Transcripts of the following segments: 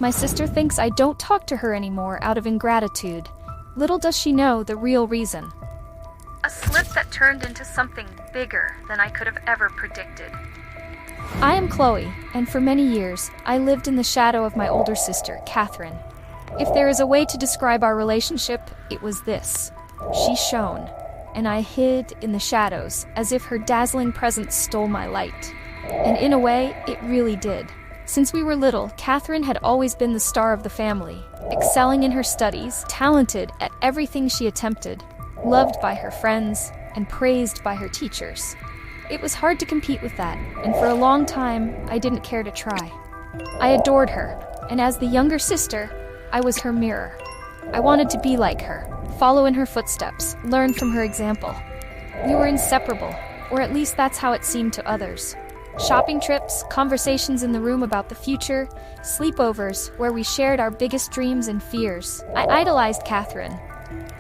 My sister thinks I don't talk to her anymore out of ingratitude. Little does she know the real reason. A slip that turned into something bigger than I could have ever predicted. I am Chloe, and for many years, I lived in the shadow of my older sister, Catherine. If there is a way to describe our relationship, it was this. She shone, and I hid in the shadows as if her dazzling presence stole my light. And in a way, it really did. Since we were little, Catherine had always been the star of the family, excelling in her studies, talented at everything she attempted, loved by her friends, and praised by her teachers. It was hard to compete with that, and for a long time, I didn't care to try. I adored her, and as the younger sister, I was her mirror. I wanted to be like her, follow in her footsteps, learn from her example. We were inseparable, or at least that's how it seemed to others. Shopping trips, conversations in the room about the future, sleepovers where we shared our biggest dreams and fears. I idolized Catherine.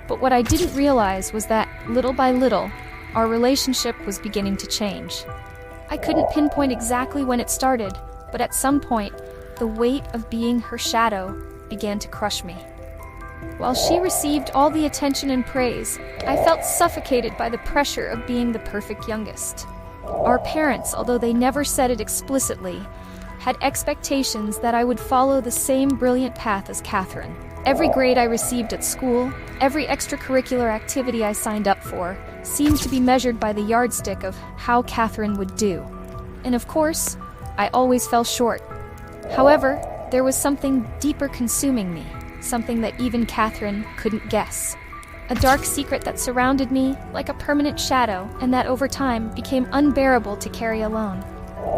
But what I didn't realize was that, little by little, our relationship was beginning to change. I couldn't pinpoint exactly when it started, but at some point, the weight of being her shadow began to crush me. While she received all the attention and praise, I felt suffocated by the pressure of being the perfect youngest. Our parents, although they never said it explicitly, had expectations that I would follow the same brilliant path as Catherine. Every grade I received at school, every extracurricular activity I signed up for, seemed to be measured by the yardstick of how Catherine would do. And of course, I always fell short. However, there was something deeper consuming me, something that even Catherine couldn't guess. A dark secret that surrounded me like a permanent shadow, and that over time became unbearable to carry alone.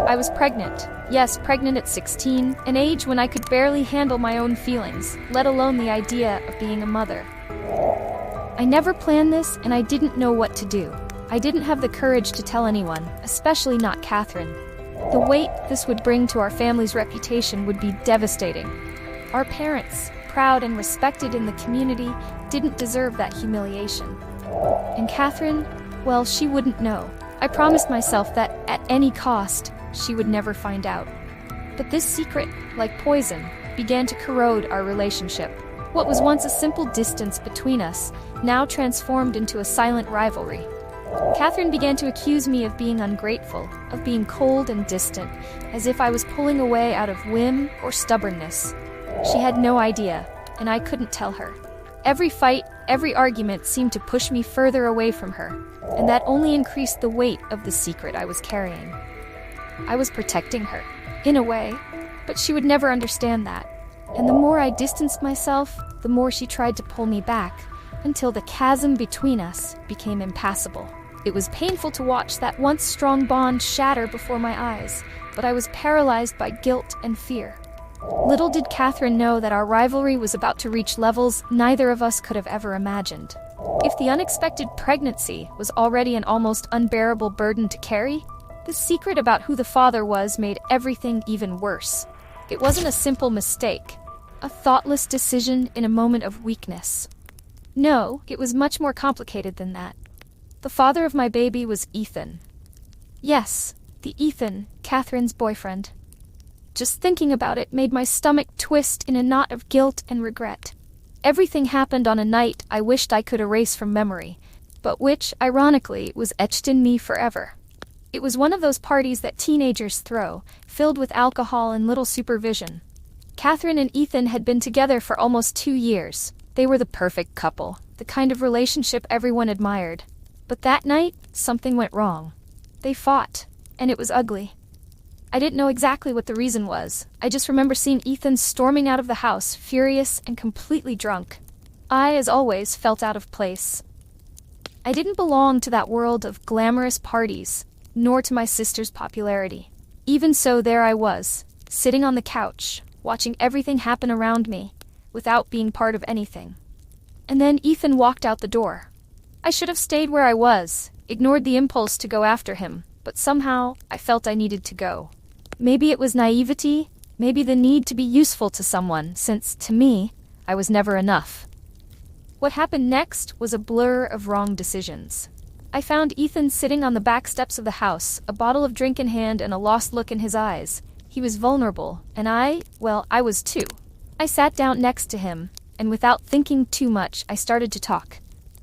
I was pregnant. Yes, pregnant at 16, an age when I could barely handle my own feelings, let alone the idea of being a mother. I never planned this, and I didn't know what to do. I didn't have the courage to tell anyone, especially not Catherine. The weight this would bring to our family's reputation would be devastating. Our parents, proud and respected in the community, didn't deserve that humiliation. And Catherine, well, she wouldn't know. I promised myself that, at any cost, she would never find out. But this secret, like poison, began to corrode our relationship. What was once a simple distance between us now transformed into a silent rivalry. Catherine began to accuse me of being ungrateful, of being cold and distant, as if I was pulling away out of whim or stubbornness. She had no idea, and I couldn't tell her. Every fight, every argument seemed to push me further away from her, and that only increased the weight of the secret I was carrying. I was protecting her, in a way, but she would never understand that. And the more I distanced myself, the more she tried to pull me back, until the chasm between us became impassable. It was painful to watch that once strong bond shatter before my eyes, but I was paralyzed by guilt and fear. Little did Catherine know that our rivalry was about to reach levels neither of us could have ever imagined. If the unexpected pregnancy was already an almost unbearable burden to carry, the secret about who the father was made everything even worse. It wasn't a simple mistake, a thoughtless decision in a moment of weakness. No, it was much more complicated than that. The father of my baby was Ethan. Yes, the Ethan, Catherine's boyfriend. Just thinking about it made my stomach twist in a knot of guilt and regret. Everything happened on a night I wished I could erase from memory, but which, ironically, was etched in me forever. It was one of those parties that teenagers throw, filled with alcohol and little supervision. Catherine and Ethan had been together for almost 2 years. They were the perfect couple, the kind of relationship everyone admired. But that night, something went wrong. They fought, and it was ugly. I didn't know exactly what the reason was. I just remember seeing Ethan storming out of the house, furious and completely drunk. I, as always, felt out of place. I didn't belong to that world of glamorous parties, nor to my sister's popularity. Even so, there I was, sitting on the couch, watching everything happen around me, without being part of anything. And then Ethan walked out the door. I should have stayed where I was, ignored the impulse to go after him, but somehow I felt I needed to go. Maybe it was naivety, maybe the need to be useful to someone, since, to me, I was never enough. What happened next was a blur of wrong decisions. I found Ethan sitting on the back steps of the house, a bottle of drink in hand and a lost look in his eyes. He was vulnerable, and I was too. I sat down next to him, and without thinking too much, I started to talk.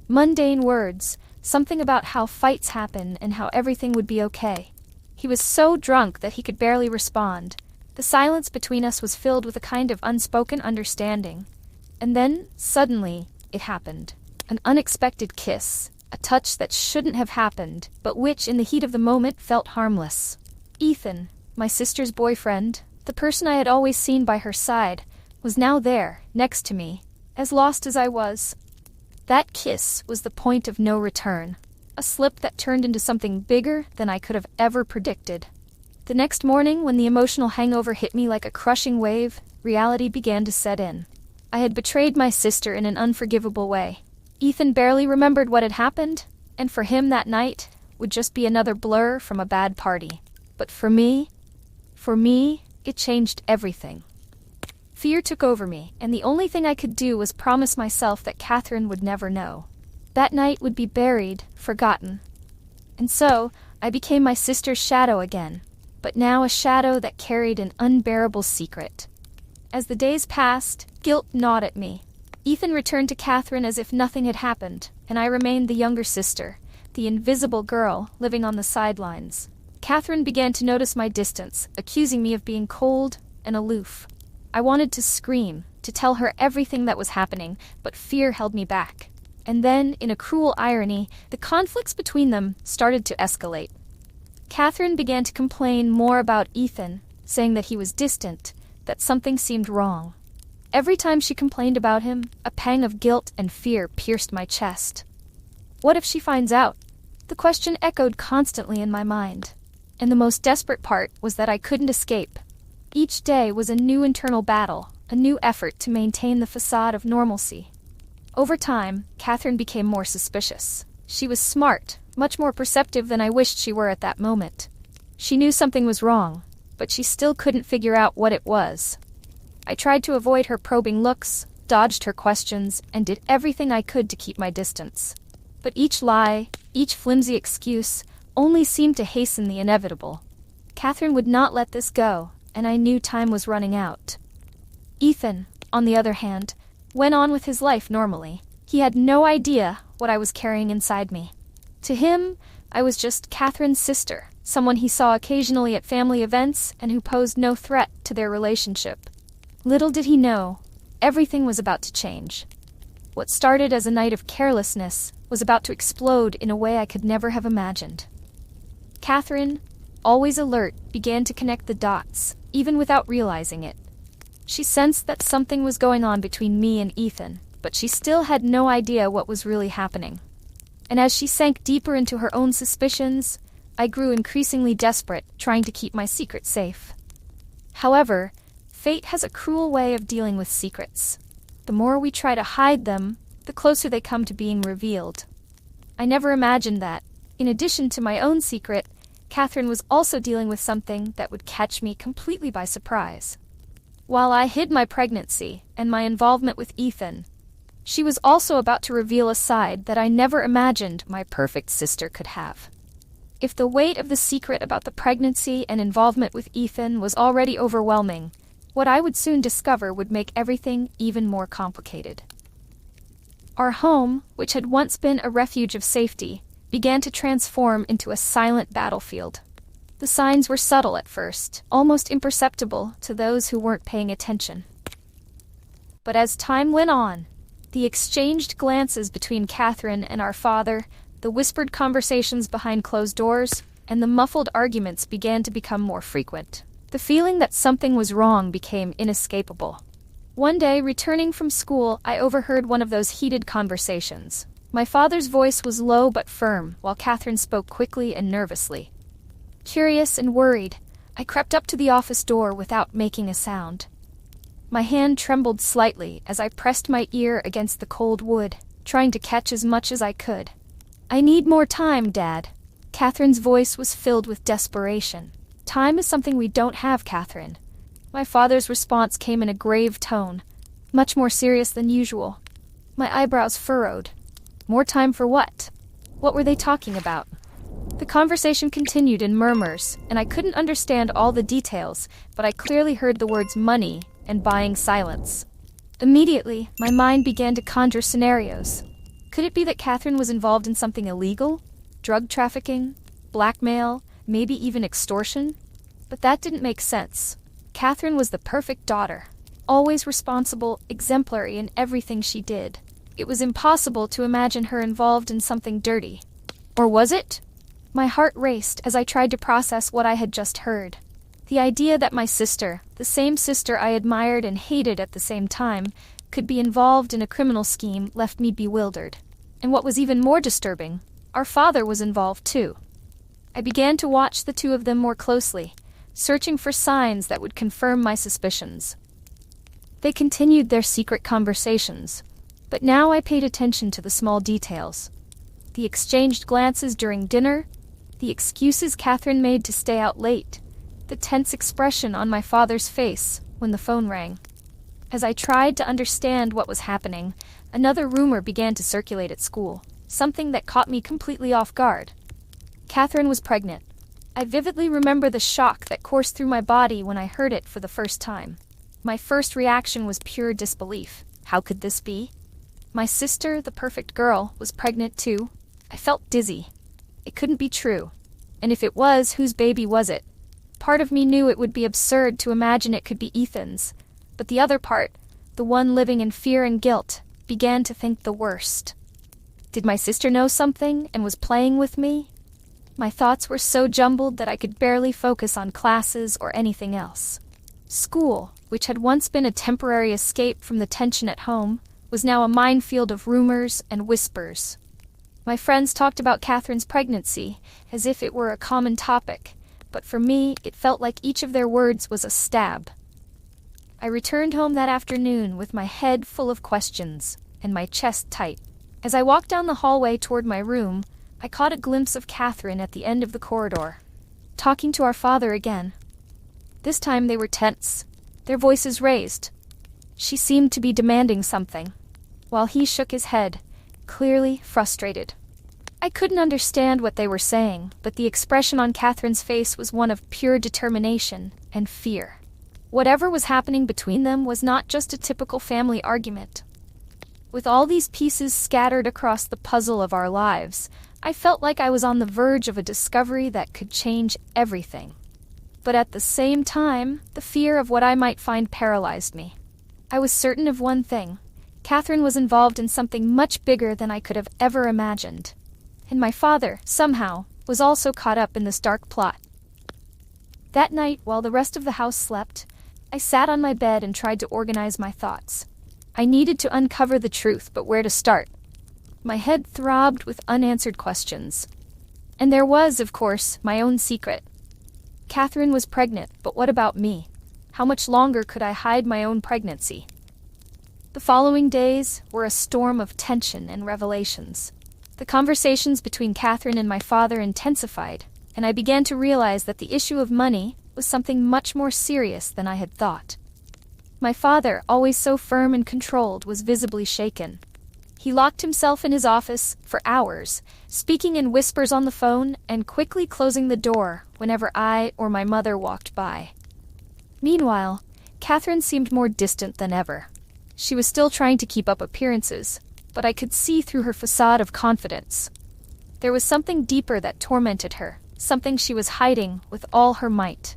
Mundane words, something about how fights happen and how everything would be okay. He was so drunk that he could barely respond. The silence between us was filled with a kind of unspoken understanding. And then, suddenly, it happened. An unexpected kiss, a touch that shouldn't have happened, but which, in the heat of the moment, felt harmless. Ethan, my sister's boyfriend, the person I had always seen by her side, was now there, next to me, as lost as I was. That kiss was the point of no return, a slip that turned into something bigger than I could have ever predicted. The next morning, when the emotional hangover hit me like a crushing wave, reality began to set in. I had betrayed my sister in an unforgivable way. Ethan barely remembered what had happened, and for him that night would just be another blur from a bad party. But for me, it changed everything. Fear took over me, and the only thing I could do was promise myself that Catherine would never know. That night would be buried, forgotten. And so, I became my sister's shadow again, but now a shadow that carried an unbearable secret. As the days passed, guilt gnawed at me. Ethan returned to Catherine as if nothing had happened, and I remained the younger sister, the invisible girl living on the sidelines. Catherine began to notice my distance, accusing me of being cold and aloof. I wanted to scream, to tell her everything that was happening, but fear held me back. And then, in a cruel irony, the conflicts between them started to escalate. Catherine began to complain more about Ethan, saying that he was distant, that something seemed wrong. Every time she complained about him, a pang of guilt and fear pierced my chest. What if she finds out? The question echoed constantly in my mind. And the most desperate part was that I couldn't escape. Each day was a new internal battle, a new effort to maintain the facade of normalcy. Over time, Catherine became more suspicious. She was smart, much more perceptive than I wished she were at that moment. She knew something was wrong, but she still couldn't figure out what it was. I tried to avoid her probing looks, dodged her questions, and did everything I could to keep my distance. But each lie, each flimsy excuse, only seemed to hasten the inevitable. Catherine would not let this go, and I knew time was running out. Ethan, on the other hand, went on with his life normally. He had no idea what I was carrying inside me. To him, I was just Catherine's sister, someone he saw occasionally at family events and who posed no threat to their relationship. Little did he know, everything was about to change. What started as a night of carelessness was about to explode in a way I could never have imagined. Catherine, always alert, began to connect the dots, even without realizing it. She sensed that something was going on between me and Ethan, but she still had no idea what was really happening. And as she sank deeper into her own suspicions, I grew increasingly desperate, trying to keep my secret safe. However, fate has a cruel way of dealing with secrets. The more we try to hide them, the closer they come to being revealed. I never imagined that, in addition to my own secret, Catherine was also dealing with something that would catch me completely by surprise. While I hid my pregnancy and my involvement with Ethan, she was also about to reveal a side that I never imagined my perfect sister could have. If the weight of the secret about the pregnancy and involvement with Ethan was already overwhelming, what I would soon discover would make everything even more complicated. Our home, which had once been a refuge of safety, began to transform into a silent battlefield. The signs were subtle at first, almost imperceptible to those who weren't paying attention. But as time went on, the exchanged glances between Catherine and our father, the whispered conversations behind closed doors, and the muffled arguments began to become more frequent. The feeling that something was wrong became inescapable. One day, returning from school, I overheard one of those heated conversations. My father's voice was low but firm, while Catherine spoke quickly and nervously. Curious and worried, I crept up to the office door without making a sound. My hand trembled slightly as I pressed my ear against the cold wood, trying to catch as much as I could. "I need more time, Dad." Catherine's voice was filled with desperation. "Time is something we don't have, Catherine." My father's response came in a grave tone, much more serious than usual. My eyebrows furrowed. More time for what? What were they talking about? The conversation continued in murmurs, and I couldn't understand all the details, but I clearly heard the words money and buying silence. Immediately, my mind began to conjure scenarios. Could it be that Catherine was involved in something illegal? Drug trafficking? Blackmail? Maybe even extortion? But that didn't make sense. Catherine was the perfect daughter. Always responsible, exemplary in everything she did. It was impossible to imagine her involved in something dirty. Or was it? My heart raced as I tried to process what I had just heard. The idea that my sister, the same sister I admired and hated at the same time, could be involved in a criminal scheme left me bewildered. And what was even more disturbing, our father was involved too. I began to watch the two of them more closely, searching for signs that would confirm my suspicions. They continued their secret conversations, but now I paid attention to the small details. The exchanged glances during dinner, the excuses Catherine made to stay out late, the tense expression on my father's face when the phone rang. As I tried to understand what was happening, another rumor began to circulate at school, something that caught me completely off guard. Catherine was pregnant. I vividly remember the shock that coursed through my body when I heard it for the first time. My first reaction was pure disbelief. How could this be? My sister, the perfect girl, was pregnant too. I felt dizzy. It couldn't be true. And if it was, whose baby was it? Part of me knew it would be absurd to imagine it could be Ethan's, but the other part, the one living in fear and guilt, began to think the worst. Did my sister know something and was playing with me? My thoughts were so jumbled that I could barely focus on classes or anything else. School, which had once been a temporary escape from the tension at home, was now a minefield of rumors and whispers. My friends talked about Catherine's pregnancy as if it were a common topic, but for me, it felt like each of their words was a stab. I returned home that afternoon with my head full of questions and my chest tight. As I walked down the hallway toward my room, I caught a glimpse of Catherine at the end of the corridor, talking to our father again. This time they were tense, their voices raised. She seemed to be demanding something, while he shook his head, clearly frustrated. I couldn't understand what they were saying, but the expression on Catherine's face was one of pure determination and fear. Whatever was happening between them was not just a typical family argument. With all these pieces scattered across the puzzle of our lives, I felt like I was on the verge of a discovery that could change everything. But at the same time, the fear of what I might find paralyzed me. I was certain of one thing. Catherine was involved in something much bigger than I could have ever imagined. And my father, somehow, was also caught up in this dark plot. That night, while the rest of the house slept, I sat on my bed and tried to organize my thoughts. I needed to uncover the truth, but where to start? My head throbbed with unanswered questions. And there was, of course, my own secret. Catherine was pregnant, but what about me? How much longer could I hide my own pregnancy? The following days were a storm of tension and revelations. The conversations between Catherine and my father intensified, and I began to realize that the issue of money was something much more serious than I had thought. My father, always so firm and controlled, was visibly shaken. He locked himself in his office for hours, speaking in whispers on the phone and quickly closing the door whenever I or my mother walked by. Meanwhile, Catherine seemed more distant than ever. She was still trying to keep up appearances, but I could see through her facade of confidence. There was something deeper that tormented her, something she was hiding with all her might.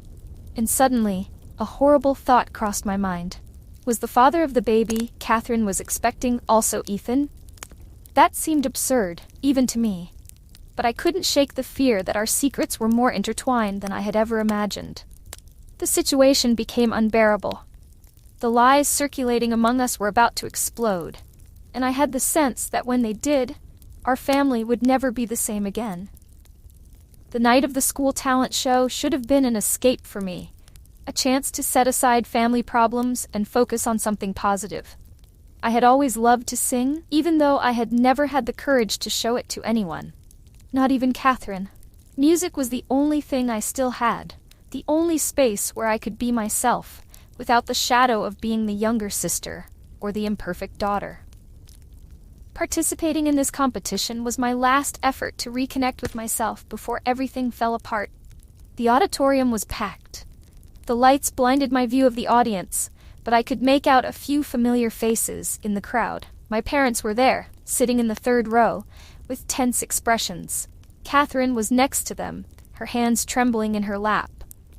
And suddenly, a horrible thought crossed my mind. Was the father of the baby Catherine was expecting also Ethan? That seemed absurd, even to me. But I couldn't shake the fear that our secrets were more intertwined than I had ever imagined. The situation became unbearable. The lies circulating among us were about to explode, and I had the sense that when they did, our family would never be the same again. The night of the school talent show should have been an escape for me, a chance to set aside family problems and focus on something positive. I had always loved to sing, even though I had never had the courage to show it to anyone. Not even Catherine. Music was the only thing I still had, the only space where I could be myself, without the shadow of being the younger sister or the imperfect daughter. Participating in this competition was my last effort to reconnect with myself before everything fell apart. The auditorium was packed. The lights blinded my view of the audience, but I could make out a few familiar faces in the crowd. My parents were there, sitting in the third row, with tense expressions. Catherine was next to them, her hands trembling in her lap.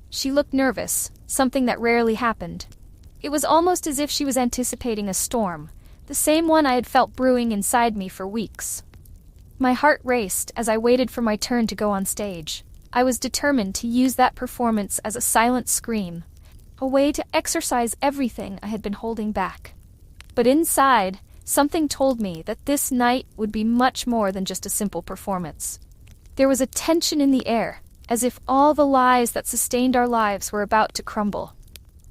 She looked nervous, something that rarely happened. It was almost as if she was anticipating a storm, the same one I had felt brewing inside me for weeks. My heart raced as I waited for my turn to go on stage. I was determined to use that performance as a silent scream, a way to exorcise everything I had been holding back. But inside, something told me that this night would be much more than just a simple performance. There was a tension in the air, as if all the lies that sustained our lives were about to crumble.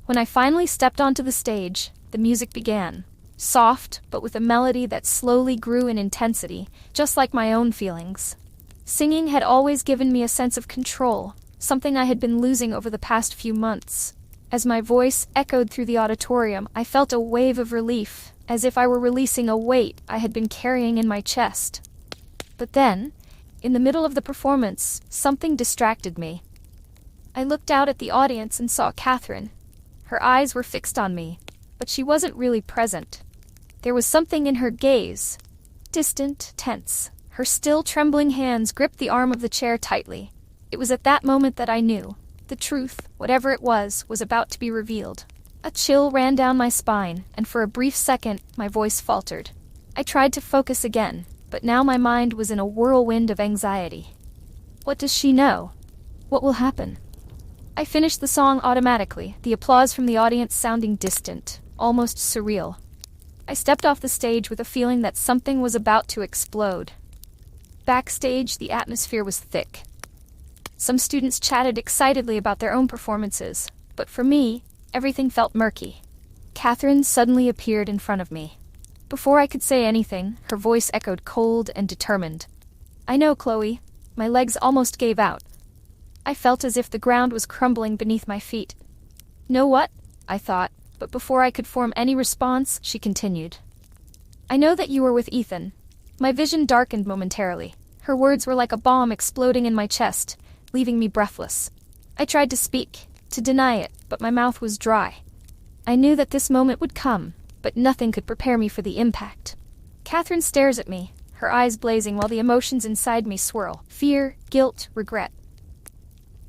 When I finally stepped onto the stage, the music began. Soft, but with a melody that slowly grew in intensity, just like my own feelings. Singing had always given me a sense of control, something I had been losing over the past few months. As my voice echoed through the auditorium, I felt a wave of relief, as if I were releasing a weight I had been carrying in my chest. But then, in the middle of the performance, something distracted me. I looked out at the audience and saw Catherine. Her eyes were fixed on me, but she wasn't really present. There was something in her gaze, distant, tense. Her still trembling hands gripped the arm of the chair tightly. It was at that moment that I knew. The truth, whatever it was about to be revealed. A chill ran down my spine, and for a brief second, my voice faltered. I tried to focus again, but now my mind was in a whirlwind of anxiety. What does she know? What will happen? I finished the song automatically, the applause from the audience sounding distant, almost surreal. I stepped off the stage with a feeling that something was about to explode. Backstage, the atmosphere was thick. Some students chatted excitedly about their own performances, but for me, everything felt murky. Catherine suddenly appeared in front of me. Before I could say anything, her voice echoed cold and determined. "I know, Chloe." My legs almost gave out. I felt as if the ground was crumbling beneath my feet. "Know what?" I thought, but before I could form any response, she continued. "I know that you were with Ethan." My vision darkened momentarily. Her words were like a bomb exploding in my chest, leaving me breathless. I tried to speak, to deny it, but my mouth was dry. I knew that this moment would come, but nothing could prepare me for the impact. Catherine stares at me, her eyes blazing while the emotions inside me swirl. Fear, guilt, regret.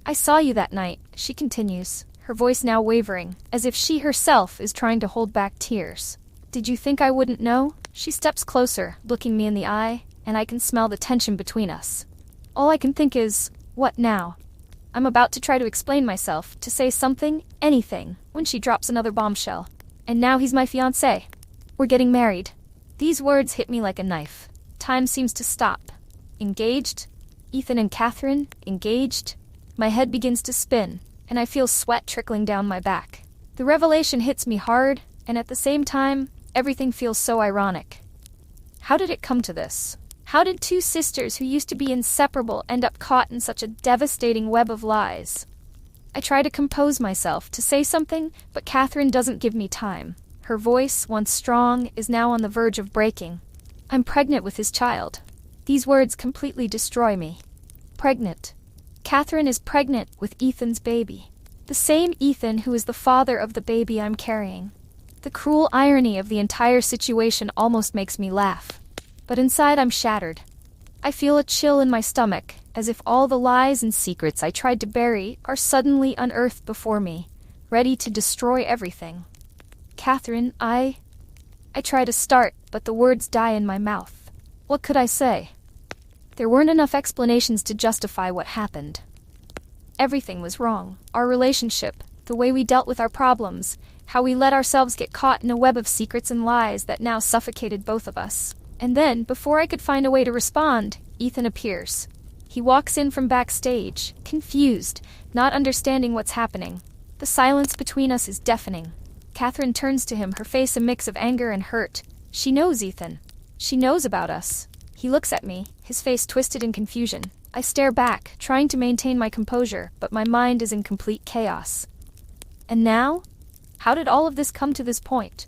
"I saw you that night," she continues, her voice now wavering, as if she herself is trying to hold back tears. "Did you think I wouldn't know?" She steps closer, looking me in the eye, and I can smell the tension between us. All I can think is, what now? I'm about to try to explain myself, to say something, anything, when she drops another bombshell. "And now he's my fiancé. We're getting married." These words hit me like a knife. Time seems to stop. Engaged? Ethan and Catherine? Engaged? My head begins to spin, and I feel sweat trickling down my back. The revelation hits me hard, and at the same time, everything feels so ironic. How did it come to this? How did two sisters who used to be inseparable end up caught in such a devastating web of lies? I try to compose myself, to say something, but Catherine doesn't give me time. Her voice, once strong, is now on the verge of breaking. "I'm pregnant with his child." These words completely destroy me. Pregnant. Catherine is pregnant with Ethan's baby. The same Ethan who is the father of the baby I'm carrying. The cruel irony of the entire situation almost makes me laugh. But inside I'm shattered. I feel a chill in my stomach, as if all the lies and secrets I tried to bury are suddenly unearthed before me, ready to destroy everything. "Catherine, I try to start, but the words die in my mouth. What could I say? There weren't enough explanations to justify what happened. Everything was wrong. Our relationship, the way we dealt with our problems, how we let ourselves get caught in a web of secrets and lies that now suffocated both of us. And then, before I could find a way to respond, Ethan appears. He walks in from backstage, confused, not understanding what's happening. The silence between us is deafening. Catherine turns to him, her face a mix of anger and hurt. She knows Ethan. She knows about us. He looks at me, his face twisted in confusion. I stare back, trying to maintain my composure, but my mind is in complete chaos. And now? How did all of this come to this point?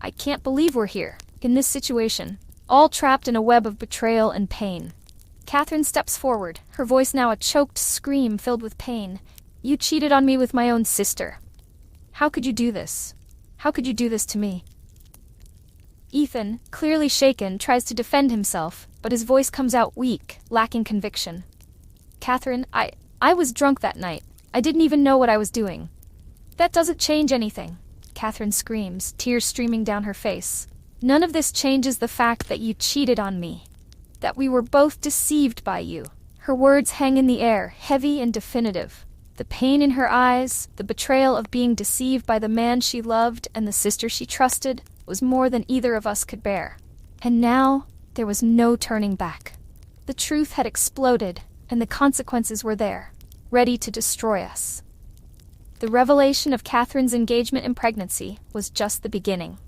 I can't believe we're here, in this situation, all trapped in a web of betrayal and pain. Catherine steps forward, her voice now a choked scream filled with pain. "You cheated on me with my own sister. How could you do this? How could you do this to me? Ethan, clearly shaken, tries to defend himself, but his voice comes out weak, lacking conviction. Catherine, I was drunk that night. I didn't even know what I was doing. That doesn't change anything, Catherine screams, tears streaming down her face. None of this changes the fact that you cheated on me. That we were both deceived by you. Her words hang in the air, heavy and definitive. The pain in her eyes, the betrayal of being deceived by the man she loved and the sister she trusted, was more than either of us could bear. And now, there was no turning back. The truth had exploded, and the consequences were there, ready to destroy us. The revelation of Catherine's engagement and pregnancy was just the beginning.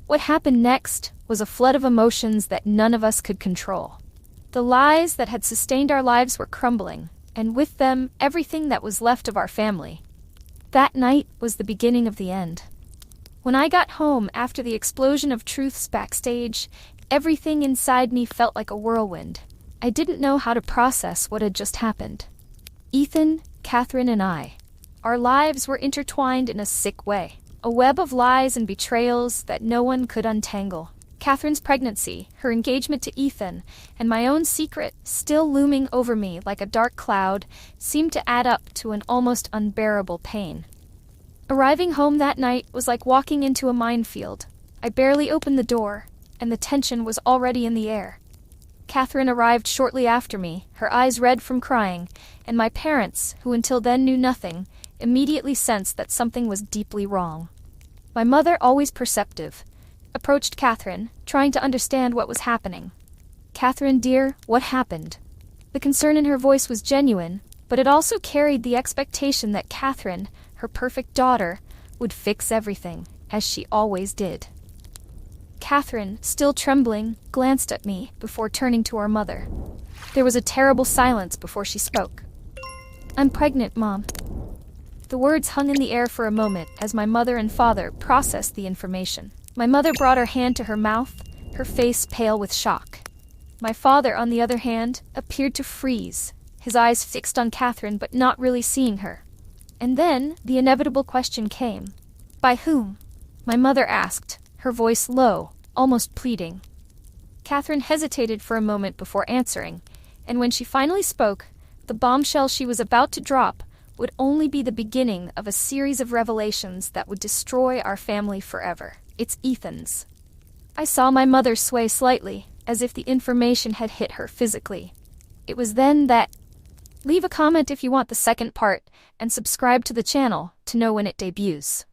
What happened next was a flood of emotions that none of us could control. The lies that had sustained our lives were crumbling, and with them, everything that was left of our family. That night was the beginning of the end. When I got home after the explosion of truths backstage, everything inside me felt like a whirlwind. I didn't know how to process what had just happened. Ethan, Catherine, and I. Our lives were intertwined in a sick way. A web of lies and betrayals that no one could untangle. Catherine's pregnancy, her engagement to Ethan, and my own secret, still looming over me like a dark cloud, seemed to add up to an almost unbearable pain. Arriving home that night was like walking into a minefield. I barely opened the door, and the tension was already in the air. Catherine arrived shortly after me, her eyes red from crying, and my parents, who until then knew nothing, immediately sensed that something was deeply wrong. My mother, always perceptive, approached Catherine, trying to understand what was happening. "Catherine, dear, what happened?" The concern in her voice was genuine, but it also carried the expectation that Catherine, her perfect daughter, would fix everything, as she always did. Catherine, still trembling, glanced at me before turning to our mother. There was a terrible silence before she spoke. "I'm pregnant, Mom." The words hung in the air for a moment as my mother and father processed the information. My mother brought her hand to her mouth, her face pale with shock. My father, on the other hand, appeared to freeze, his eyes fixed on Catherine but not really seeing her. And then the inevitable question came. "By whom?" My mother asked, her voice low, almost pleading. Catherine hesitated for a moment before answering, and when she finally spoke, the bombshell she was about to drop would only be the beginning of a series of revelations that would destroy our family forever. "It's Ethan's." I saw my mother sway slightly, as if the information had hit her physically. It was then that... Leave a comment if you want the second part, and subscribe to the channel to know when it debuts.